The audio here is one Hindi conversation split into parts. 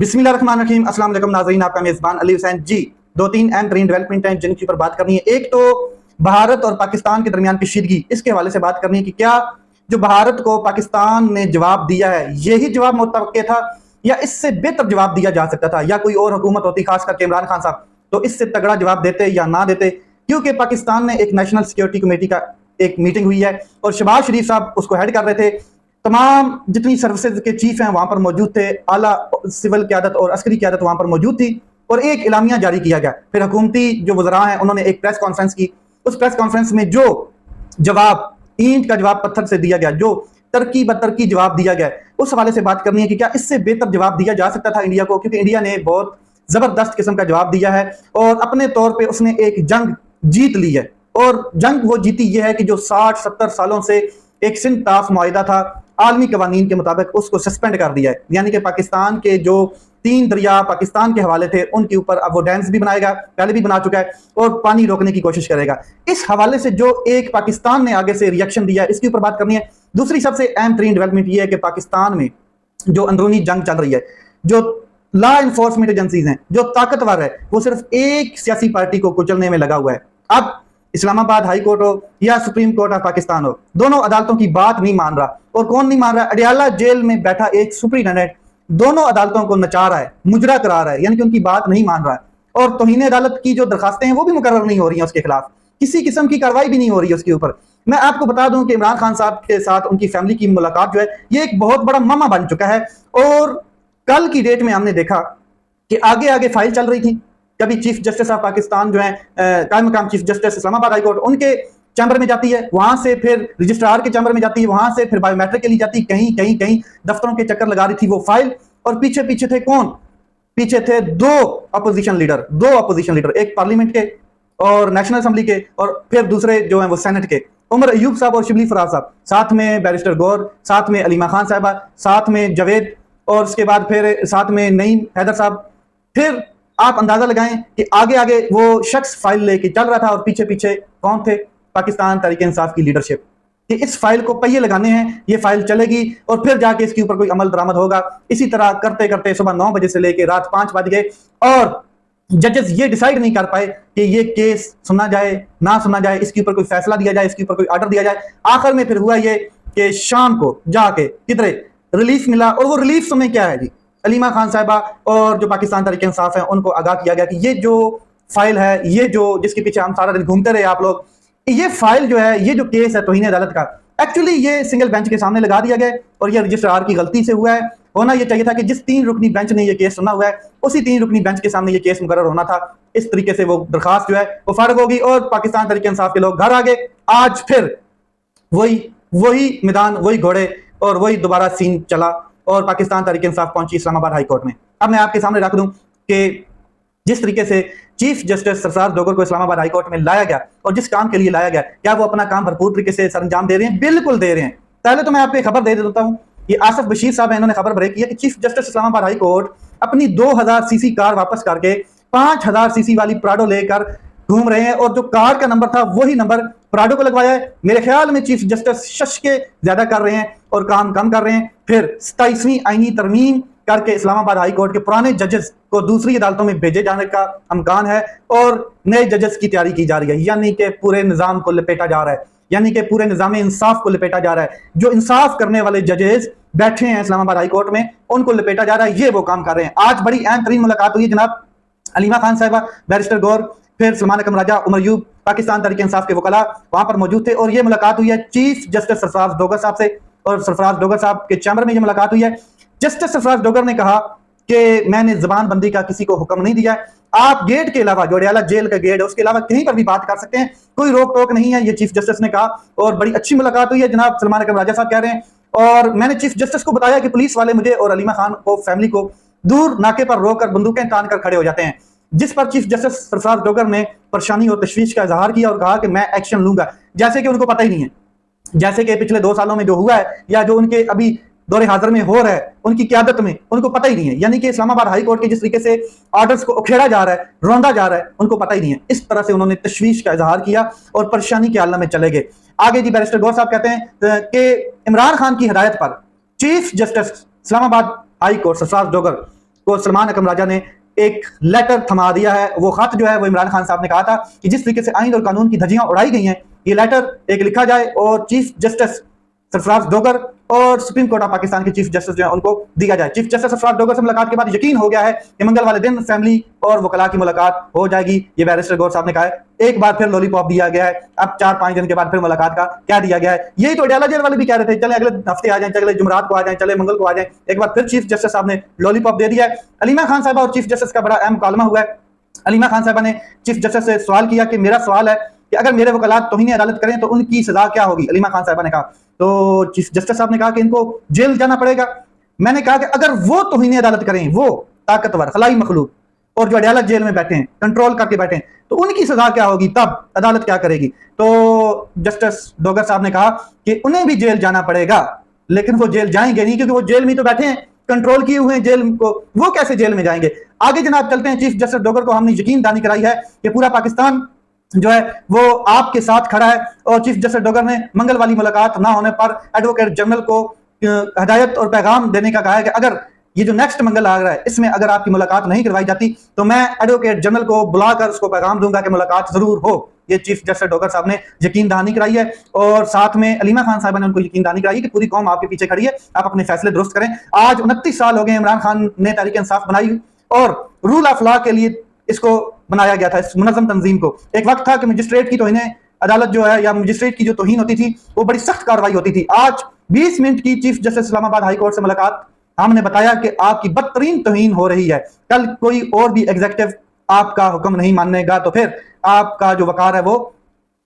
बिस्मिल्लाहिर्रहमानिर्रहीम। अस्सलाम वालेकुम नाज़रीन, आपका मेज़बान अली हुसैन जी। दो तीन अहम तरीन डेवलपमेंट हैं जिनके ऊपर बात करनी है। एक तो भारत और पाकिस्तान के दरमियान कशीदगी, इसके हवाले से बात करनी है कि क्या जो भारत को पाकिस्तान ने जवाब दिया है यही जवाब मुतवक्के था या इससे बेहतर जवाब दिया जा सकता था, या कोई और हुकूमत होती, खास करके इमरान खान साहब, तो इससे तगड़ा जवाब देते या ना देते। क्योंकि पाकिस्तान में एक नेशनल सिक्योरिटी कमेटी का एक मीटिंग हुई है और शहबाज शरीफ साहब उसको हेड कर रहे थे। तमाम जितनी सर्विसेज के चीफ हैं वहां पर मौजूद थे, आला सिविल क़यादत और अस्करी क़यादत वहां पर मौजूद थी और एक इलामिया जारी किया गया। फिर हुकूमती जो वज़रा हैं उन्होंने एक प्रेस कॉन्फ्रेंस की। उस प्रेस कॉन्फ्रेंस में जो जवाब, ईंट का जवाब पत्थर से दिया गया, जो तरक्की बतरक्की जवाब दिया गया, उस हवाले से बात करनी है कि क्या इससे बेहतर जवाब दिया जा सकता था इंडिया को। क्योंकि इंडिया ने बहुत जबरदस्त किस्म का जवाब दिया है और अपने तौर पर उसने एक जंग जीत ली है। और जंग वो जीती ये है कि जो 60-70 सालों से एक सिंध ताफ मुआहिदा था, आलमी कवानीन के मुताबिक उसको सस्पेंड कर दिया है। यानी कि पाकिस्तान के जो 3 दरिया पाकिस्तान के हवाले थे उनके ऊपर अब वो डैम्स भी बनाएगा, पहले भी बना चुका है और पानी रोकने की कोशिश करेगा। इस हवाले से जो एक पाकिस्तान ने आगे से रिएक्शन दिया, इसके ऊपर बात करनी है। दूसरी सबसे अहम तरीन डेवलपमेंट ये है कि पाकिस्तान में जो अंदरूनी जंग चल रही है, जो लॉ इन्फोर्समेंट एजेंसीज हैं, जो ताकतवर है, वो सिर्फ एक सियासी पार्टी को कुचलने में लगा हुआ है। अब इस्लामाबाद हाई कोर्ट हो या सुप्रीम कोर्ट ऑफ पाकिस्तान हो, दोनों अदालतों की बात नहीं मान रहा। और कौन नहीं मान रहा? अडियाला जेल में बैठा एक सुप्रीटेंडेंट दोनों अदालतों को नचा रहा है, मुजरा करा रहा है, यानी कि उनकी बात नहीं मान रहा है। और तौहीन अदालत की जो दरखास्तें हैं वो भी मुकर्रर नहीं हो रही हैं उसके खिलाफ, किसी किस्म की कार्रवाई भी नहीं हो रही है उसके ऊपर। मैं आपको बता दूं कि इमरान खान साहब के साथ उनकी फैमिली की मुलाकात जो है ये एक बहुत बड़ा मामा बन चुका है। और कल की डेट में हमने देखा कि आगे आगे फाइल चल रही थी। कभी चीफ जस्टिस ऑफ पाकिस्तान जो है कायम मकाम chief justice Islamabad high court, उनके चैम्बर में जाती है, वहां से फिर रजिस्ट्रार के चैम्बर में जाती है, वहां से फिर बायोमेट्रिक के लिए जाती है, कहीं कहीं कहीं दफ्तरों के चक्कर लगा रही थी वो फाइल। और पीछे पीछे थे कौन? पीछे थे दो अपोजिशन लीडर, एक पार्लियामेंट के और नेशनल असेंबली के, और फिर दूसरे जो है वो सेनेट के, उमर अयूब साहब और शिबली फराज साहब, साथ में बैरिस्टर गौर, साथ में अलीमा खान साहबा, साथ में जावेद, और उसके बाद फिर साथ में नईम हैदर साहब। फिर आप अंदाजा लगाएं कि आगे आगे वो शख्स फाइल लेके चल रहा था और पीछे पीछे कौन थे? पाकिस्तान तहरीक इंसाफ की लीडरशिप। कि इस फाइल को पहिए लगाने हैं, ये फाइल चलेगी और फिर जाके इसके ऊपर कोई अमल दरामद होगा। इसी तरह करते करते सुबह 9 बजे से लेकर रात 5 बज गए और जजेस ये डिसाइड नहीं कर पाए कि ये केस सुना जाए ना सुना जाए, इसके ऊपर कोई फैसला दिया जाए, इसके ऊपर कोई ऑर्डर दिया जाए। आखिर में फिर हुआ ये कि शाम को जाके किधरे रिलीफ मिला, और वो रिलीफ समय क्या है जी? अलीमा खान साहिबा और जो पाकिस्तान तहरीक इंसाफ है उनको आगाह किया गया कि ये जो फाइल है, ये जो जिसके पीछे हम सारा दिन घूमते रहे आप लोग, ये फाइल जो है, ये जो केस है तौहीन अदालत का, एक्चुअली ये सिंगल बेंच के सामने लगा दिया गया और ये रजिस्ट्रार की गलती से हुआ है। होना ये चाहिए था कि जिस 3 रुकनी बेंच ने ये केस सुना हुआ है उसी 3 रुकनी बेंच के सामने ये केस मुकर्रर होना था। इस तरीके से वो दरखास्त जो है वो फारिग होगी और पाकिस्तान तहरीक इंसाफ के लोग घर आ गए। आज फिर वही मैदान, वही घोड़े और वही दोबारा सीन चला और पाकिस्तान तहरीक इंसाफ पहुंची इस्लामाबाद हाई कोर्ट में। अब मैं आपके सामने रख दूं कि जिस तरीके से चीफ जस्टिस सरफराज डोगर को इस्लामाबाद हाई कोर्ट में लाया गया और जिस काम के लिए लाया गया, क्या वो अपना काम भरपूर तरीके से सरंजाम दे रहे हैं? बिल्कुल दे रहे हैं। पहले तो मैं आपको खबर दे देता हूं, ये आसिफ बशीर साहब है, इन्होंने खबर ब्रेक की है कि chief justice Islamabad high court अपनी 2000 सीसी कार वापस करके 5000 सीसी वाली प्राडो लेकर घूम रहे हैं और जो कार का नंबर था वही नंबर प्राडो को लगवाया है। मेरे ख्याल में चीफ जस्टिस शश के ज्यादा कर रहे हैं और काम कम कर रहे हैं। फिर 27वीं आईनी तरमीम करके इस्लामाबाद हाई कोर्ट के पुराने जजेस को दूसरी अदालतों में भेजे जाने का अमकान है और नए जजेस की तैयारी की जा रही है। यानी कि पूरे निजाम को लपेटा जा रहा है, यानी कि पूरे निजाम इंसाफ को लपेटा जा रहा है। जो इंसाफ करने वाले जजेस बैठे हैं इस्लामाबाद हाई कोर्ट में उनको लपेटा जा रहा है, ये वो काम कर रहे हैं। आज बड़ी अहम तरीन मुलाकात हुई जनाब अलीमा खान साहिबा, बैरिस्टर गौर, फिर सलमान अकरम राजा, उमर अयूब, पाकिस्तान तहरीक इंसाफ के वकला वहां पर मौजूद थे और ये मुलाकात हुई है चीफ जस्टिस सरफराज डोगर साहब से। और सरफराज डोगर साहब के चैम्बर में ये मुलाकात हुई है। जस्टिस सरफराज डोगर ने कहा कि मैंने जबान बंदी का किसी को हुक्म नहीं दिया है, आप गेट के अलावा, जो अडियाला जेल का गेट है उसके अलावा कहीं पर भी बात कर सकते हैं, कोई रोक टोक नहीं है, ये चीफ जस्टिस ने कहा। और बड़ी अच्छी मुलाकात हुई है, जनाब सलमान अकरम राजा साहब कह रहे हैं। और मैंने चीफ जस्टिस को बताया कि पुलिस वाले मुझे और अलीमा खान को, फैमिली को दूर नाके पर रोककर बंदूकें तान कर खड़े हो जाते हैं। जिस पर चीफ जस्टिस सरफराज डोगर ने परेशानी और तशवीश का इजहार किया और कहा कि मैं एक्शन लूंगा, जैसे कि उनको पता ही नहीं है, जैसे कि पिछले 2 सालों में जो हुआ है या जो उनके अभी दौरे हाजिर में हो रहा है उनकी क्यादत में, उनको पता ही नहीं है। यानी कि इस्लामाबाद हाई कोर्ट के जिस तरीके से ऑर्डर्स को उखेड़ा जा रहा है, रौंदा जा रहा है, उनको पता ही नहीं है। इस तरह से उन्होंने तशवीश का इजहार किया और परेशानी के आलम में चले गए। आगे जी बैरिस्टर गौर साहब कहते हैं कि इमरान खान की हिदायत पर chief justice Islamabad high court Sarfaraz Dogar को सलमान अकरम राजा ने एक लेटर थमा दिया है। वो खत जो है वो इमरान खान साहब ने कहा था कि जिस तरीके से आइन और कानून की धज्जियां उड़ाई गई हैं, ये लेटर एक लिखा जाए और चीफ जस्टिस सरफराज डोगर और सुप्रीम कोर्ट ऑफ पाकिस्तान के चीफ जस्टिस जो है उनको दिया जाए। चीफ जस्टिस सरफराज डोगर से मुलाकात के बाद यकीन हो गया है कि मंगल वाले दिन फैमिली और वकला की मुलाकात हो जाएगी। ये बैरिस्टर गौर साहब ने कहा है। एक बार फिर लॉलीपॉप दिया गया है। अब 4-5 दिन के बाद फिर मुलाकात का क्या दिया गया है। यही तो अडयाला जेल वाले भी कह रहे थे, चले अगले हफ्ते आ जाए, चले जुमरात को आ जाए, चले मंगल को आ जाए। एक बार फिर चीफ जस्टिस साहब ने लॉलीपॉप दे दिया है। अलीमा खान साहबा और चीफ जस्टिस का बड़ा अहम मुकालमा हुआ है। अलीमा खान साहबा ने चीफ जस्टिस से सवाल किया कि मेरा सवाल है कि अगर मेरे वकलात तौहीन अदालत करें तो उनकी सजा क्या होगी। अलीमा खान साहबा ने कहा, तो चीफ जस्टिस साहब ने कहा कि इनको जेल जाना पड़ेगा। मैंने कहा कि अगर वो तौहीन अदालत करें, वो ताकतवर खलाई मखलूक और जो अडयाला जेल में बैठे हैं, कंट्रोल करके बैठे हैं, तो उनकी सजा क्या होगी, तब अदालत क्या करेगी। तो जस्टिस डोगर साहब ने कहा कि उन्हें भी जेल जाना पड़ेगा, लेकिन वो जेल जाएंगे नहीं क्योंकि वो जेल में तो बैठे हैं, कंट्रोल किए हुए हैं जेल को, वो कैसे जेल में जाएंगे। आगे जनाब चलते हैं। चीफ जस्टिस डोगर को हमने यकीन दहानी कराई है कि पूरा पाकिस्तान जो है वो आपके साथ खड़ा है। और चीफ जस्टिस डोगर ने मंगल वाली मुलाकात ना होने पर एडवोकेट जनरल को हदायत और पैगाम देने का कहा है कि अगर ये जो नेक्स्ट मंगल आ रहा है इसमें अगर आपकी मुलाकात नहीं करवाई जाती तो मैं एडवोकेट जनरल को बुलाकर उसको पैगाम दूंगा कि मुलाकात जरूर हो। ये चीफ जस्टिस डोगर साहब ने यकीन दहानी कराई है। और साथ में अलीमा खान साहब ने उनको यकीन दहानी कराई कि पूरी कौम आपके पीछे खड़ी है, आप अपने फैसले दुरुस्त करें। आज 29 साल हो गए इमरान खान ने तहरीक इंसाफ बनाई और रूल ऑफ लॉ के लिए इसको बनाया गया था, इस मुनज़्ज़म तंजीम को। एक वक्त था कि मजिस्ट्रेट की तौहीन अदालत जो है या मजिस्ट्रेट की जो तौहीन होती थी वो बड़ी सख्त कार्रवाई होती थी। आज 20 मिनट की chief justice Islamabad high court से मुलाकात, हमने बताया कि आपकी बदतरीन तौहीन हो रही है। कल कोई और भी एग्जीक्यूटिव आपका हुक्म नहीं मानेगा तो फिर आपका जो वकार है वो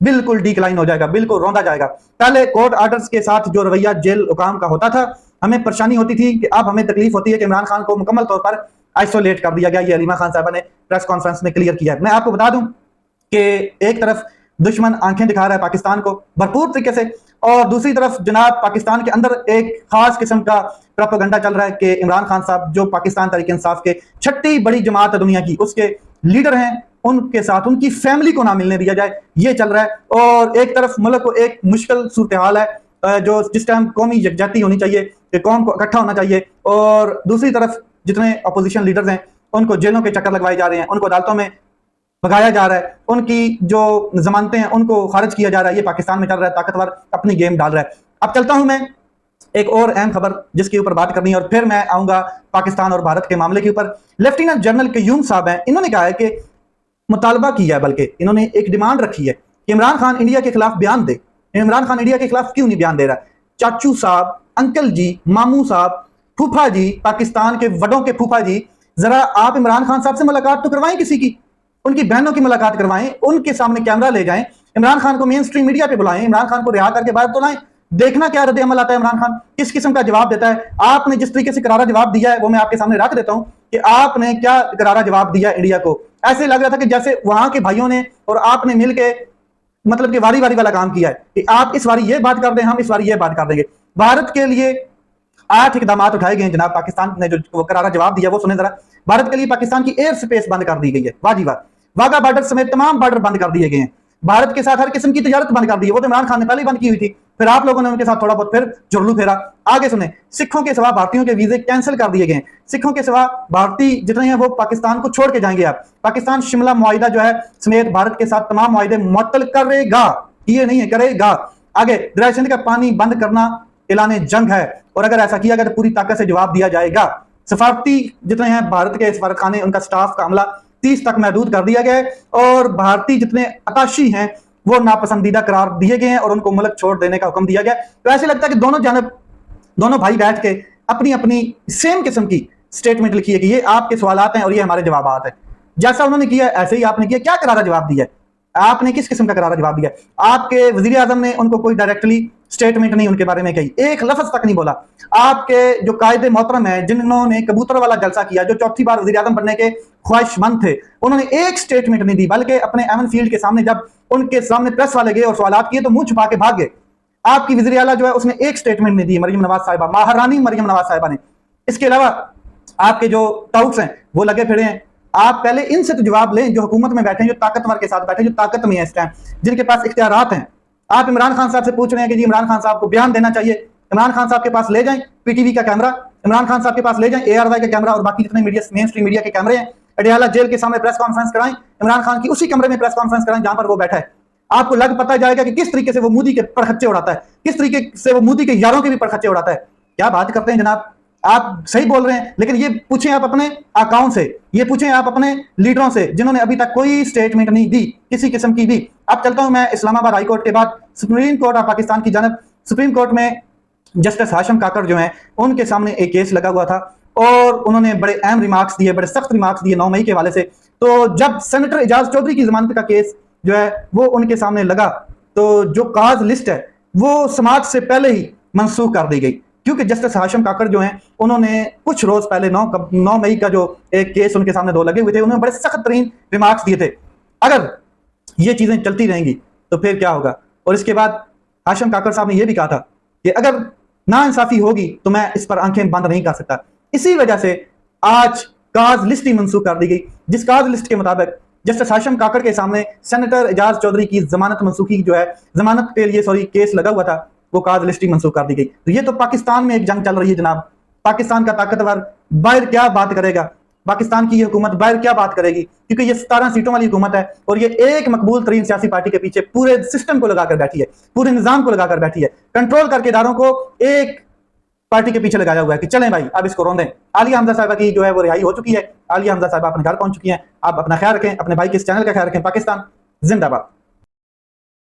बिल्कुल डिक्लाइन हो जाएगा, बिल्कुल रौंदा जाएगा। पहले कोर्ट ऑर्डर्स के साथ जो रवैया जेल हुकाम का होता था, हमें परेशानी होती थी कि अब हमें तकलीफ होती है कि इमरान खान को मुकम्मल तौर पर आइसोलेट कर दिया गया। ये अलीमा खान साहबा ने प्रेस कॉन्फ्रेंस में क्लियर किया है। मैं आपको बता दूं कि एक तरफ दुश्मन आंखें दिखा रहा है पाकिस्तान को भरपूर तरीके से, और दूसरी तरफ जनाब पाकिस्तान के अंदर एक खास किस्म का प्रोपेगेंडा चल रहा है कि इमरान खान साहब जो पाकिस्तान तहरीक इंसाफ के छठी बड़ी जमात है दुनिया की, उसके लीडर हैं, उनके साथ उनकी फैमिली को ना मिलने दिया जाए, ये चल रहा है। और एक तरफ मुल्क को एक मुश्किल सूरत हाल है जो जिस टाइम कौमी यकजहती होनी चाहिए कि कौम को इकट्ठा होना चाहिए, और दूसरी तरफ जितने अपोजिशन लीडर्स हैं उनको जेलों के चक्कर लगवाए जा रहे हैं, उनको अदालतों में भगाया जा रहा है, उनकी जो जमानतें हैं उनको खारिज किया जा रहा है। ये पाकिस्तान में चल रहा है, ताकतवर अपनी गेम डाल रहा है। अब चलता हूं मैं एक और अहम खबर जिसके ऊपर बात करनी है, और फिर मैं आऊंगा पाकिस्तान और भारत के मामले के ऊपर। लेफ्टिनेंट जनरल क्यूम साहब हैं, इन्होंने कहा है कि मुतालबा किया है, बल्कि इन्होंने एक डिमांड रखी है कि इमरान खान इंडिया के खिलाफ बयान दे। इमरान खान इंडिया के खिलाफ क्यों नहीं बयान दे रहा? चाचू साहब, अंकल जी, मामू साहब, फूफा जी, पाकिस्तान के बड़ों के फूफा जी, जरा आप इमरान खान साहब से मुलाकात तो करवाएं, किसी की, उनकी बहनों की मुलाकात करवाएं, उनके सामने कैमरा ले जाएं, इमरान खान को मेन स्ट्रीम मीडिया पे बुलाएं, इमरान खान को रिहा करके बाहर तो लाएं, देखना क्या रद्द अमल आता है, इमरान खान किस किस्म का जवाब देता है। आपने जिस तरीके से करारा जवाब दिया है वो मैं आपके सामने रख देता हूं कि आपने क्या करारा जवाब दिया इंडिया को। ऐसे लग रहा था कि जैसे वहां के भाइयों ने और आपने मिलके मतलब कि वारी वारी वाला काम किया है कि आप इस बारी ये बात कर दें, हम इस बारी ये बात कर देंगे। भारत के लिए 8 इकदाम उठाए गए जनाब, पाकिस्तान ने जो करारा जवाब दिया वो सुने जरा। भारत के लिए पाकिस्तान की एयर स्पेस बंद कर दी गई है, वाह, वाघा बॉर्डर समेत तमाम बॉर्डर बंद कर दिए गए हैं। भारत के साथ हर किस्म की तजारत बंद कर दी है, वो तो इमरान खान ने पहले ही बंद की हुई थी, फिर आप लोगों ने उनके साथ थोड़ा बहुत फिर जुर्लू फेरा। आगे सुने, सिखों के सिवा भारतीयों के वीजे कैंसिल कर दिए गए। सिखों के सिवा भारतीय जितने हैं वो पाकिस्तान को छोड़ के जाएंगे। आप पाकिस्तान शिमला मुआहिदा जो है समेत भारत के साथ तमाम मुआहिदे मुअत्तल करेगा, ये नहीं है करेगा। आगे दरिया सिंध का पानी बंद करना ऐलान जंग है, और अगर ऐसा किया गया तो पूरी ताकत से जवाब दिया जाएगा। सफारती जितने हैं भारत के सफारत खाने, उनका स्टाफ का अमला 30 तक महदूद कर दिया गया है, और भारतीय जितने अताशी हैं वो नापसंदीदा करार दिए गए हैं और उनको मुल्क छोड़ देने का हुक्म दिया गया। तो ऐसे लगता है कि दोनों जानब दोनों भाई बैठ के अपनी अपनी सेम किस्म की स्टेटमेंट लिखी है कि ये आपके सवालात हैं और ये हमारे जवाबात हैं। जैसा उन्होंने किया ऐसे ही आपने किया। क्या करारा जवाब दिया है आपने, किस किस्म का करारा जवाब दिया? आपके वजीर आजम ने उनको कोई डायरेक्टली स्टेटमेंट नहीं उनके बारे में कही, एक लफ्ज तक नहीं बोला। आपके जो कायदे मोहतरम है जिन्होंने कबूतर वाला जलसा किया, जो चौथी बार वजीर आजम बनने के ख्वाहिशमंद थे, उन्होंने एक स्टेटमेंट नहीं दी, बल्कि अपने एमन फील्ड के सामने जब उनके सामने प्रेस वाले गए और सवालात किए तो मुंह छुपा के भाग गए। आपकी वजीर आला जो है उसने एक स्टेटमेंट नहीं दी, मरियम नवाज साहिबा, महारानी मरियम नवाज साहिबा ने। इसके अलावा आपके जो टाउट्स हैं वो लगे फिरे हैं। आप पहले इनसे तो जवाब लें जो हुकूमत में बैठे हैं, जो ताकतवर के साथ बैठे हैं, जो ताकत में है इस टाइम, जिनके पास इख्तियारात हैं। आप इमरान खान साहब से पूछ रहे हैं कि जी इमरान खान साहब को बयान देना चाहिए, इमरान खान साहब के पास ले जाएं पीटीवी का कैमरा, इमरान खान साहब के पास ले जाएं ARY का कैमरा और बाकी जितने मीडिया मेन स्ट्रीम मीडिया के कैमरे हैं, अडियाला जेल के सामने प्रेस कॉन्फ्रेंस कराएं, इमरान खान की उसी कमरे में प्रेस कॉन्फ्रेंस कराएं जहां पर वो बैठा है। आपको लग पता जाएगा कि किस तरीके से वो मोदी के परखच्चे उड़ाता है, किस तरीके से वो मोदी के यारों के भी परखच्चे उड़ाता है। क्या बात करते हैं जनाब, आप सही बोल रहे हैं, लेकिन ये पूछें आप अपने अकाउंट से, ये पूछें आप अपने लीडरों से जिन्होंने अभी तक कोई स्टेटमेंट नहीं दी किसी किस्म की भी। अब चलता हूं मैं इस्लामाबाद हाई कोर्ट के बाद सुप्रीम कोर्ट ऑफ पाकिस्तान की जानब। सुप्रीम कोर्ट में जस्टिस हाशिम काकड़ जो हैं उनके सामने एक केस लगा हुआ था और उन्होंने बड़े अहम रिमार्क्स दिए, बड़े सख्त रिमार्क्स दिए 9 मई के हवाले से। तो जब सेनेटर एजाज चौधरी की जमानत का केस जो है वो उनके सामने लगा, तो जो काज लिस्ट है वो समाज से पहले ही मनसूख कर दी गई, क्योंकि जस्टिस हाशिम काकड़ जो हैं उन्होंने कुछ रोज पहले 9 मई का जो एक केस उनके सामने 2 लगे हुए थे, उन्होंने बड़े सख्त तरीन रिमार्क्स दिए थे। अगर ये चीजें चलती रहेंगी तो फिर क्या होगा। और इसके बाद हाशिम काकड़ साहब ने यह भी कहा था कि अगर नाइंसाफी होगी तो मैं इस पर आंखें बंद नहीं कर सकता। इसी वजह से आज काज लिस्ट ही मनसूख कर दी गई, जिस काज लिस्ट के मुताबिक जस्टिस हाशिम काकड़ के सामने सेनेटर एजाज चौधरी की जमानत मनसूखी जो है, जमानत के लिए केस लगा हुआ था, वो काज लिस्ट ही मनसूख कर दी गई। तो ये तो पाकिस्तान में एक जंग चल रही है जनाब। पाकिस्तान का ताकतवर बाहर क्या बात करेगा, पाकिस्तान की ये हुकूमत बाहर क्या बात करेगी, क्योंकि ये 17 सीटों वाली हुकूमत है और ये एक मकबूल तरीन सियासी पार्टी के पीछे पूरे सिस्टम को लगाकर बैठी है, पूरे निजाम को लगाकर बैठी है, कंट्रोल करके इदारों को एक पार्टी के पीछे लगाया हुआ है कि चलें भाई अब इसको रोंदें। आलिया हमजा साहिबा की जो है वो रिहाई हो चुकी है, आलिया हमजा साहिबा अपने घर पहुंच चुकी हैं। आप अपना ख्याल रखें, अपने भाई के इस चैनल का ख्याल रखें। पाकिस्तान जिंदाबाद।